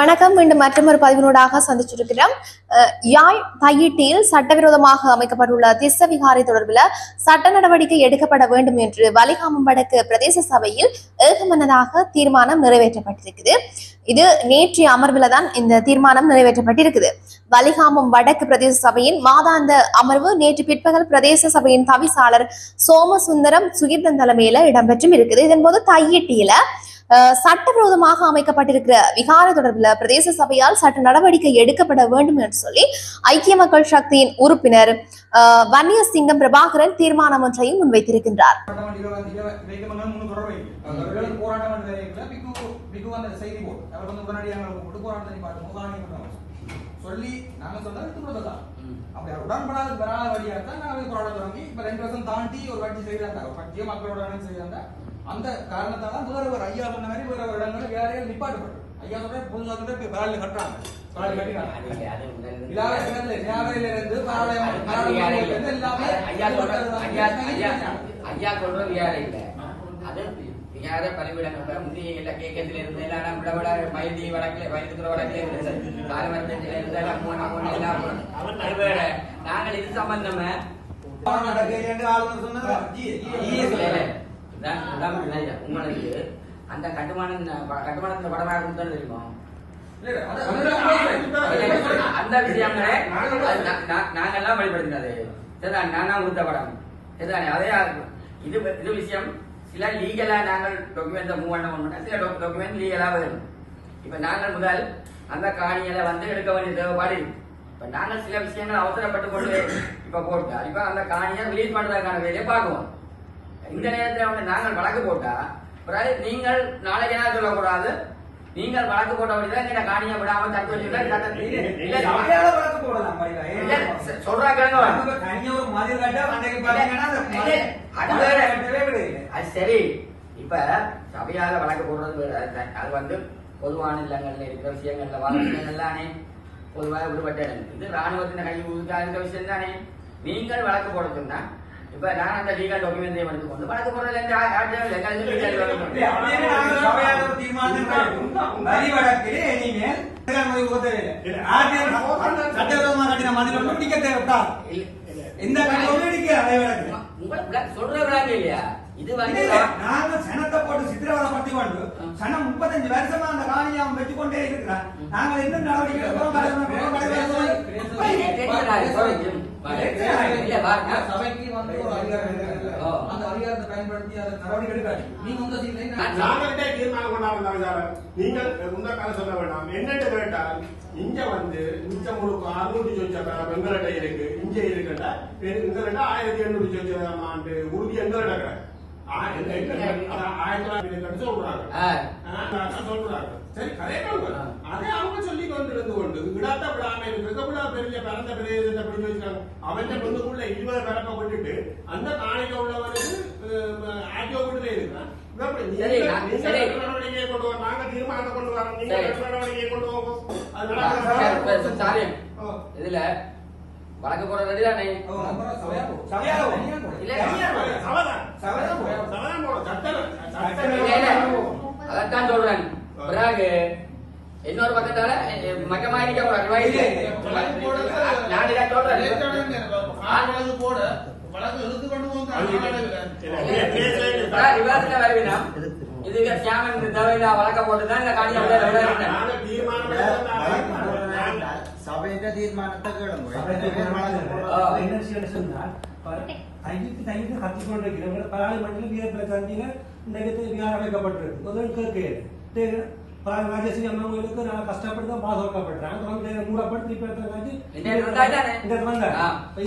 வணக்கம். மீண்டும் மற்றொரு பதிவினூடாக சந்திச்சிருக்கிறோம். யாழ் தையிட்டியில் சட்டவிரோதமாக அமைக்கப்பட்டுள்ள திஸ்ஸவிகாரை தொடர்பில் சட்ட நடவடிக்கை எடுக்கப்பட வேண்டும் என்று வலிகாமம் வடக்கு பிரதேச சபையில் ஏகமனதாக தீர்மானம் நிறைவேற்றப்பட்டிருக்குது. இது நேற்றைய அமர்வில் தான் இந்த தீர்மானம் நிறைவேற்றப்பட்டிருக்குது. வலிகாமம் வடக்கு பிரதேச சபையின் மாதாந்த அமர்வு நேற்று பிற்பகல் பிரதேச சபையின் தவிசாளர் சோமசுந்தரம் சுகீர்தன் தலைமையில இடம்பெற்றும் இருக்குது. இதன்போது தையிட்டியில சட்டவிரோதமாக அமைக்கப்பட்டிருக்கிற விகாரை தொடர்பில் பிரதேச சபையால் சட்ட நடவடிக்கை எடுக்கப்பட வேண்டும் என்று சொல்லி ஐக்கிய மக்கள் சக்தியின் உறுப்பினர் வன்னியசிங்கம் பிரபாகரன் தீர்மானம் ஒன்றையும் முன்வைத்திருக்கின்றார். அந்த காரணத்தால வேற ஒரு ஐயா சொன்ன மாதிரி வேற ஒரு இடங்கள்ல வேறையால் நிப்பாட்டப்படும். ஐயா சொல்ற பொது சாதனை இப்ப வேலையில கட்டுறாங்க. வேலையில கட்டினாங்க. இலாவையில இருந்து எல்லாமே ஐயா சொல்றது வேற இல்ல. அது யார பரிவிடங்கள் முந்தைய எல்லா கேக்கத்துல இருந்து எல்லாம் விட மயில்தி வடக்குல வயிற்றுக்குற வடக்குல இருந்து காலவரத்துல இருந்து எல்லாம் நாங்கள் இது சம்பந்தமா உங்களுக்கு அந்த கட்டுமானத்துல படமாக இருந்தாலும் தெரியுமா? அந்த விஷயங்களே நாங்கெல்லாம் வெளிப்படுத்தினது சரிதான். நானா கொடுத்த படம் சரிதானே. அதே இது விஷயம் சில லீகலா நாங்கள் டாக்குமெண்ட் மூவ் பண்ண சில டாக்குமெண்ட் லீகலா வரும். இப்ப நாங்கள் முதல் அந்த காணிகளை எடுக்க வேண்டிய தேவைப்பாடு. இப்ப நாங்கள் சில விஷயங்கள் அவசரப்பட்டு கொண்டு இப்ப போட்டா இப்ப அந்த காணியை ரிலீஸ் பண்றதுக்கான வேலையை பார்க்குவோம். இந்த நேரத்தில் நாங்கள் வழக்கு போட்டா நீங்கள் நாளைக்கு என்ன சொல்லக்கூடாது. நீங்கள் வழக்கு போட்ட வழிதான் காணியை விடாம தட்டு சரி. இப்ப சபையால வழக்கு போடுறது அது பொதுவான இல்லங்கள்ல இருக்கிற விஷயங்கள்ல வாழ விஷயங்கள்லானே பொதுவாக விடுபட்ட இது ராணுவத்தின் கை இருக்கிற விஷயம் தானே. நீங்கள் வழக்கு போட சொன்னா இப்ப நான் அந்த லீகல் டாக்குமெண்ட் எடுத்துக்கொண்டு வழக்கு போடுறதுல சொல்றாங்க இல்லையா? இது நாங்க சனத்தை போட்டு சித்திரவதைப்படுத்தி கொண்டு சனம் 35 வருஷமா அந்த காணியை வச்சு கொண்டே இருக்கிறான். நாங்க என்ன நடவடிக்கை சபைக்கு வந்து ஒரு அதிகாரம் அந்த அதிகாரத்தை பயன்படுத்தி அதை நடவடிக்கை எடுக்காது. நீங்க தீர்மானம் கொண்டாடுறாங்க. நீங்கள் முன்னக்கால சொல்ல வேண்டாம். என்னென்று கேட்டால் இங்க மிச்ச முழுக்க 600 சொச்ச வெங்கலட்டை இருக்கு. இங்க இருக்குண்டா எங்கள்கிட்ட 1800 ஆண்டு உறுதி எங்கள்கிட்ட 1900 சொல்றாங்க. சரி கரெக்டாங்க. அதே அவங்க சொல்லி கொண்டிருந்து கொண்டு விடாத்த விடாம இருக்க பெரிய பரந்த பிரதேசத்தை பிடிச்சு வச்சிருக்காங்க. அவன் பொண்ணுக்குள்ள 20 பரப்பை கொண்டுட்டு அந்த காணிக்க உள்ளவருக்கு ஆக்கியோ வீட்டுல இருக்கிறான். நடவடிக்கையை கொண்டு வரோம். நாங்க தீர்மானத்தை கொண்டு வரோம். நீங்க நடவடிக்கையை கொண்டு போவோம். இதுல வழக்கு போற ரெடிதானே? அதான் சொல்றேன். பிறகு இன்னொரு பக்கத்தால மக்கமாயிருக்க வருவினா இது சியாமன் தேவையில்லா வழக்க போட்டுதான் இந்த காணியை சபையிட்ட தீர்மானத்தை கத்திக்கொண்டிருக்கிறவங்க பாராளுமன்றத்தில் வீர பிரசாந்தியில விகாரம் அமைக்கப்பட்டிருக்கு. ராஜேஸ்வரி அம்மா கோயிலுக்கு நான் கஷ்டப்பட்டு தான் பாஸ் வைக்கப்பட்டேன். மூடப்பட்டு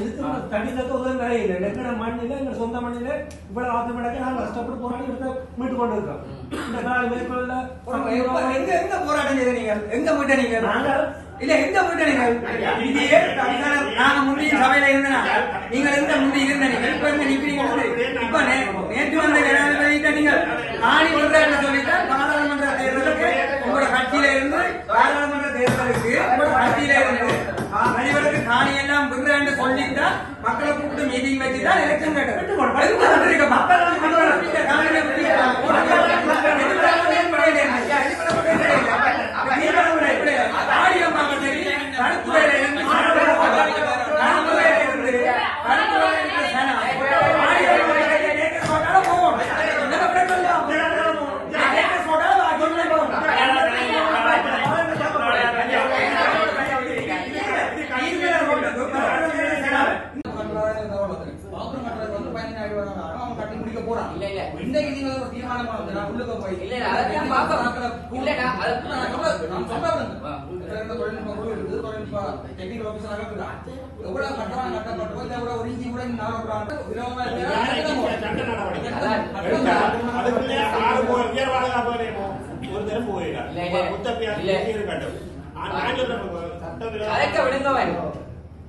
இதுக்கு தனித்தக்க உதவி நிறைய இல்லை. எங்கட மண்ணில எங்க சொந்த மண்ணில இவ்வளவு ஆத்தமடக்க நாங்கள் கஷ்டப்பட்டு போராடி எடுத்து மீட்டு கொண்டு இருக்கோம். இந்த நாள் மேற்கொள்ள எங்க போராட்டம் செய்த நீங்கள் எங்க மீட்ட நீங்கள் நாங்கள் இல்ல எங்க மீட்ட நீங்கள் நாங்க முந்தைய சபையில இருந்தனா நீங்கள் எந்த முந்தைய இருந்த நீங்கள் இப்ப எங்க நிக்கிறீங்க? இப்ப நேற்று வந்த ஜனாதிபதி நீங்கள் காணி ஒன்றாக சொல்லிட்டால் பாராளுமன்ற தேர்தலுக்கு உங்களோட கட்சியில இருந்து பாராளுமன்ற தேர்தலுக்கு உங்களோட கட்சியில இருந்து அதிபருக்கு காணி எல்லாம் விடுறான்னு சொல்லிட்டா மக்களை கூப்பிட்டு மீட்டிங் வச்சுதான் எலெக்ஷன் கேட்டு மக்கள்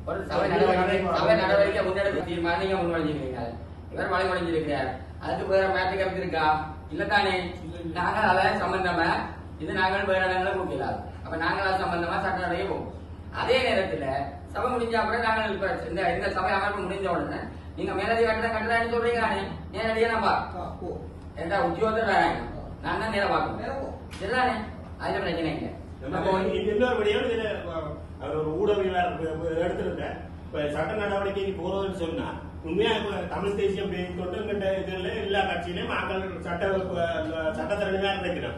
ஒரு சபை நடவடிக்கை முன்னெடுப்பு தீர்மானம் நீங்க முன்வழிஞ்சிருக்கீங்க. இவர் மழை முடிஞ்சிருக்கிறார். அதுக்கு வேற மேட்ரிக் கருத்து இருக்கா இல்லத்தானே? நாங்கள் அதான் சம்பந்தமா இது நாங்கள் வேற இடங்களை கொடுக்கலாம். அப்ப நாங்கள் அது சம்பந்தமா சட்ட நடவடிக்கை போவோம். அதே நேரத்துல சபை முடிஞ்ச அப்புறம் நாங்கள் இப்ப இந்த சபை அமைப்பு முடிஞ்ச உடனே நீங்க மேலதிக கட்டணம் சொல்றீங்க நானே நேரடியா நான் பார்ப்போம். என்ற உத்தியோகத்தர் வேற நான் தான் நேரம் பார்க்கணும். சரிதானே? அதுல பிரச்சனை இல்லை. ஒரு ஊடகவியலாளர் எடுத்திருந்தேன். இப்ப சட்ட நடவடிக்கைக்கு போறதுன்னு சொன்னா உண்மையா இப்ப தமிழ் தேசியம் கொண்டு இதுல எல்லா கட்சியிலும் மக்கள் சட்டத்திறமையா இருக்கிறோம்.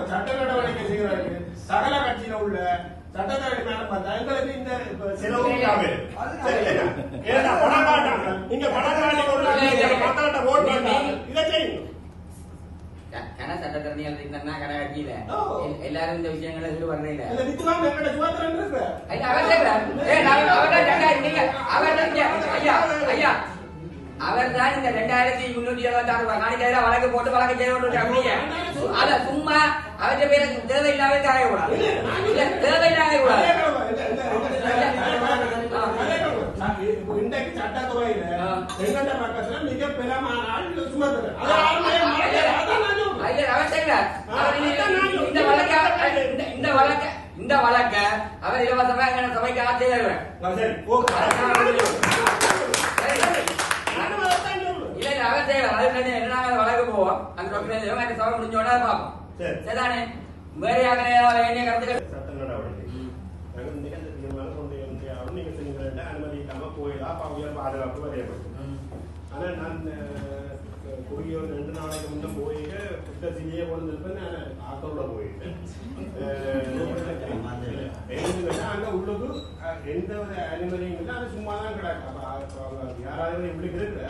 சட்ட நடவடிக்கை செய்கிறார்கள் சகல கட்சியில உள்ள சட்டத்தரணி மேடம் பார்த்தா எங்களுக்கு இந்த செலவு நீங்க மக்கள்கிட்ட ஓட் பண்ணாங்க இதை செய்யுங்க. சட்டத்தரணிகள் இருந்தா கடை கட்சியில எல்லாரும் இந்த விஷயங்களை எதிர்த்து வர்றீங்க. அவர் தான் இந்த 2376 காணிக்கையில வழக்கு போட்டு வழக்கு செய்ய அத சும்மா அவற்றை பேர தேவையில்லாத காயக்கூடாது. தேவையில்லாத கூடாது. இன்றைக்கு சட்டத்துறையில எங்கட பக்கத்துல மிக பெருமான ஆள் சுமத்துற இந்த வழக்க அவர் இலவசமா சபைக்கு ஆட்சி தருவேன். இல்ல அவர் செய்வார். என்ன வழக்கு போவோம் அந்த சபை முடிஞ்சோட பார்ப்போம். சரிதானே? வேற யாருடைய கருத்துக்கள் சட்ட நடவடிக்கை நீங்க செஞ்ச அனுமதிக்காம போயிடா உயர் பாதுகாப்பு வரையப்படும். ஆனா நான் குறுகிய ஒரு 2 நாளைக்கு முன்ன போயிட்டு புத்த சிலையே கொண்டிருப்பேன். நான் ஆத்தோட போயிட்டு அங்க உள்ளது எந்த ஒரு அனுமதியும் இல்லை. அது சும்மாதான் கிடக்கு. யாராவது இப்படி இருக்கிற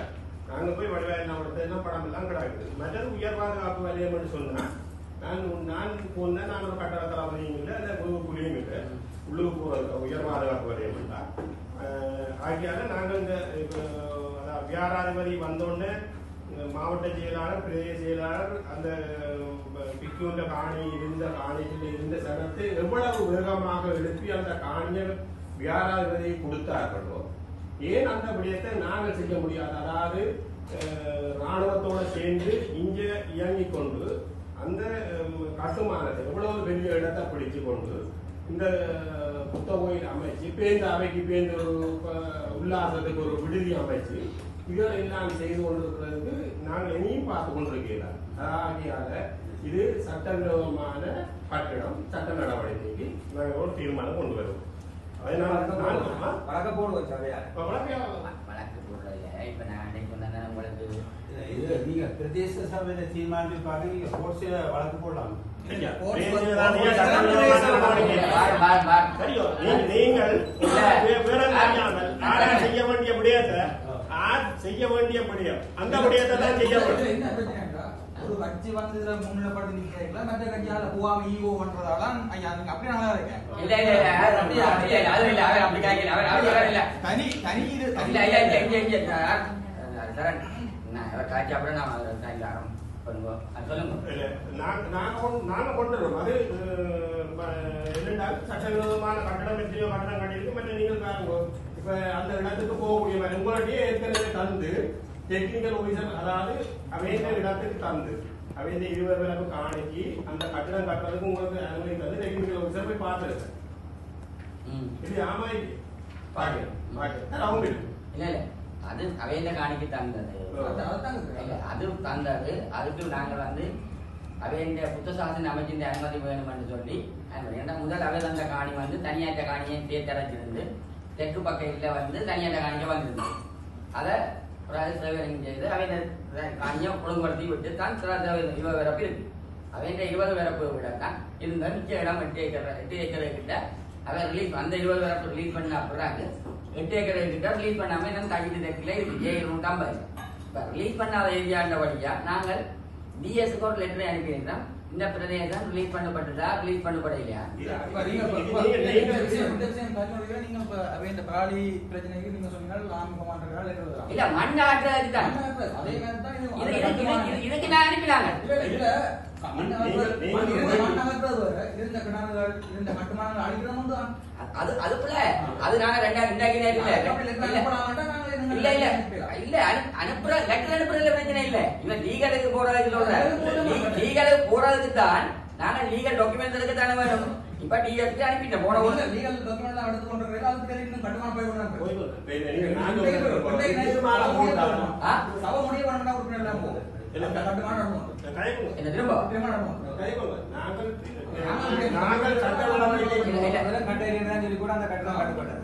நாங்க போய் வடிவாயினா படம் எல்லாம் கிடக்குது. மற்றது உயர் பாதுகாப்பு வரையம் சொன்னா நான் போனேன். நான் ஒரு கட்டட தளபதியும் இல்லை அந்த குழுவும் இல்லை. உள்ளுக்கு போறது உயர் பாதுகாப்பு வரையம் ஆகியால நாங்கள் இந்த வியாராதிபதி வந்தோடனே மாவட்ட செயலாளர் பிரதேச செயலாளர் அந்த பிக்குண்ட காணி காணியில் இருந்த சனத்தை எவ்வளவு வேகமாக எழுப்பி அந்த காணியை வியாராதிபதியை கொடுத்தார்களோ ஏன் அந்த விடயத்தை நாங்கள் செய்ய முடியாது? அதாவது ராணுவத்தோட சேர்ந்து இங்க இயங்கிக் கொண்டு அந்த கட்டுமானத்தை எவ்வளவு பெரிய இடத்தை பிடிச்சு கொண்டு இந்த புத்த கோயில் அமைச்சு பேருந்து அவைக்கு பேருந்து ஒரு உல்லாசத்துக்கு ஒரு விடுதி அமைச்சு இதெல்லாம் செய்து கொண்டிருக்கிறதுக்கு நாங்கள் இனியும் பார்த்து கொண்டிருக்கிறோம். ஆகியால இது சட்டவிரோதமான கட்டிடம் சட்ட நடவடிக்கைக்கு நாங்கள் ஒரு தீர்மானம் கொண்டு வருவோம். வழக்க போடுவோம் சபையா வழக்கு போடுறதில்ல. இப்ப நான் அன்னைக்கு வந்தா உங்களுக்கு நீங்க பிரதேச சபையில தீர்மானிப்பாங்க. நீங்க கோர்ட்ஸ்ல வழக்கு போடலாம். செய்ய வேண்டிய விடயத்தை செய்ய வேண்டிய விடயம் அந்த விடயத்தை தான் செய்ய வேண்டும். ஒரு கட்சி வந்து முன்னிலைப்பட்டு நிக்கிறீங்களா மற்ற கட்சியால போவாம ஈகோ பண்றதால ஐயா நீங்க அப்படியே நல்லா இருக்கேன். இல்ல இல்ல இல்ல அது இல்ல அவர் அப்படி காய்க்கல. அவர் இல்ல தனி இது இல்ல இல்ல இங்க சரண் நான் காய்ச்சி அப்புறம் நான் ஆரம்பம் பண்ணுவோம். சொல்லுங்க. நாங்க கொண்டு வரோம். அது என்னென்றால் சட்டவிரோதமான கட்டடம் எத்தனையோ கட்டடம் கட்டியிருக்கு. மற்ற நீங்கள் பாருங்க இப்ப அந்த இடத்துக்கு போகக்கூடிய உங்களுடைய ஏற்கனவே தந்து டெக்னிக்கல் ஆபீசர் அதாவது அவைந்த இடத்துக்கு தந்து அவைந்த 20 பேருக்கு காணிக்கு அந்த கட்டடம் கட்டுறதுக்கு உங்களுக்கு அனுமதி தந்து டெக்னிக்கல் ஆபீசர் போய் பார்த்துருக்கேன். இது ஆமா அவங்க இல்ல இல்ல அது அவைந்த காணிக்கு தந்தது அது தந்தது. அதுக்கு நாங்கள் வந்து அவைந்த புத்த சாசன அமைச்சின் அனுமதி வேணும் என்று சொல்லி முதல் அவை தந்த காணி வந்து தனியாற்ற காணியை தேர்ந்தெடுத்திருந்து தெற்கு பக்கையில் வந்து தனியாற்ற காணிக்க வந்திருந்தது. அதை சேவரிங் செய்து அவைந்த காணியை ஒழுங்குபடுத்தி விட்டு தான் 20 வரப்பு இருக்கு. அவைந்த 20 வரப்பு விட தான் இருந்த மிச்ச இடம் 8 ஏக்கர் கிட்ட அவை ரிலீஸ் அந்த 20 வரப்பு ரிலீஸ் பண்ண பிறகு 8 ஏக்கர் கிட்ட ரிலீஸ் பண்ணாம நம்ம கைது தெற்குல இருக்கு J150. இப்ப ரிலீஸ் பண்ணாத ஏரியாண்டபடியா நாங்கள் டிஎஸ்க்கு ஒரு லெட்டர் அனுப்பியிருந்தோம். இந்த பிரதேசம் ரிலீஸ் பண்ணப்பட்டதா ரிலீஸ் பண்ணப்படலையா? இந்த பிராலி பிரச்சனைக்கு நீங்க சொன்னீங்க இல்ல மண் ஆட்டுறதுக்கு தான் இதுக்கு நான் அனுப்பினாங்க. அதுக்குள்ள அது நாங்க இல்ல இல்ல இல்ல அனுப்புற லெட்டர் அனுப்புறதுல பிரச்சனை இல்ல. இவன் லீகலுக்கு போறதுக்கு சொல்ற லீகலுக்கு போறதுக்கு தான் நாங்க லீகல் டாக்குமெண்ட்ஸ் எடுக்க தானே வேணும். இப்ப டிஎஸ்க்கு அனுப்பிட்டேன் போன ஒரு லீகல் டாக்குமெண்ட் எடுத்து கொண்டிருக்கீங்க. அதுக்கு பேர் இன்னும் கட்டுமான போய் சவ முடிய பண்ணா உறுப்பினர் போகும் என்ன திரும்ப நாங்கள் சட்ட சொல்லி கூட அந்த கட்டணம் கட்டுப்படும்.